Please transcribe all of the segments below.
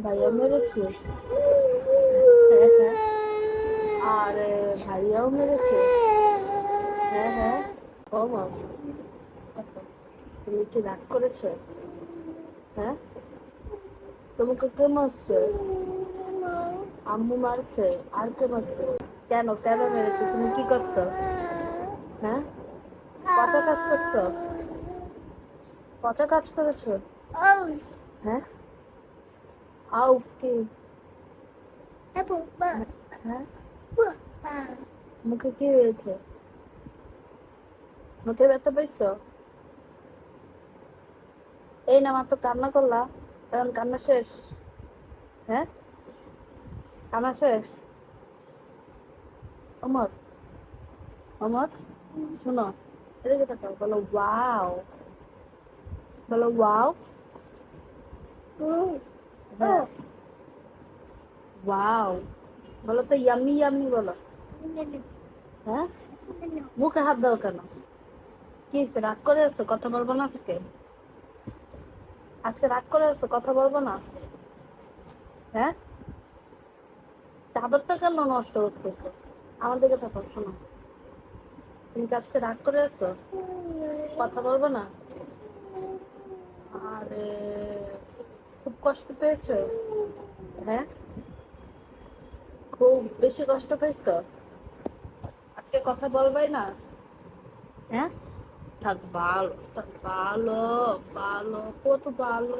ভাইয়া মেরেছে? হ্যাঁ হ্যাঁ। আরে ভাইয়াও মেরেছে? হ্যাঁ হ্যাঁ। ও মা, তুমি কি রাগ করেছো? হ্যাঁ, তোমাকে কে মারছে? আম্মু মারছে? আর কে মারছে? কেন কেন মেরেছে? তুমি কি করছো? হ্যাঁ, পচা কাজ করছো? পচা কাজ করেছো? হ্যাঁ, আউফ কি? হ্যাঁ, মুখে কি হয়েছে? মুখে ব্যথা পাইছো? এই না মাত্র কান্না করলা, এখন কান্না শেষ? হ্যাঁ, কান্না শেষ? অমর, অমর, শোনো, এদিকে তাকাও, বলো ওয়াও, বলো ওয়াও। হ্যাঁ, ওয়াও, বলো তো ইয়াম্মি ইয়াম্মি বলো। হ্যাঁ, মুখে হাত দাও কেন? কি হয়েছে, রাগ করে আছো? কথা বলবো না আজকে? আজকে রাগ করে আছো, কথা বলবো না? হ্যাঁ, চাদরটা কেন নষ্ট করতেছো? আমার দিকে থাকো, শোনো, তুমি কি আজকে রাগ করে আছো? কথা বলবো না? আরে, খুব কষ্ট পেয়েছো? হ্যাঁ, খুব বেশি কষ্ট পেয়েছো? আজকে কথা বলবাই না? হ্যাঁ, থাক ভালো, থাক ভালো, ভালো, কত ভালো।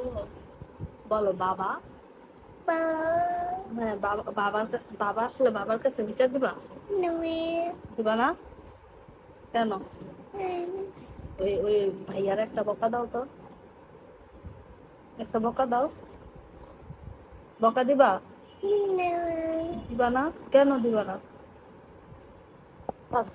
বলো বাবা। হ্যাঁ, বাবা, বাবার কাছে, বাবা আসলে বাবার কাছে বিচার দিবা? দিবা না? কেন? ওই ওই ভাইয়ার একটা বকা দাও তো, একটা বকা দাও। বকা দিবা? দিবা না? কেন দিবা না? বাস।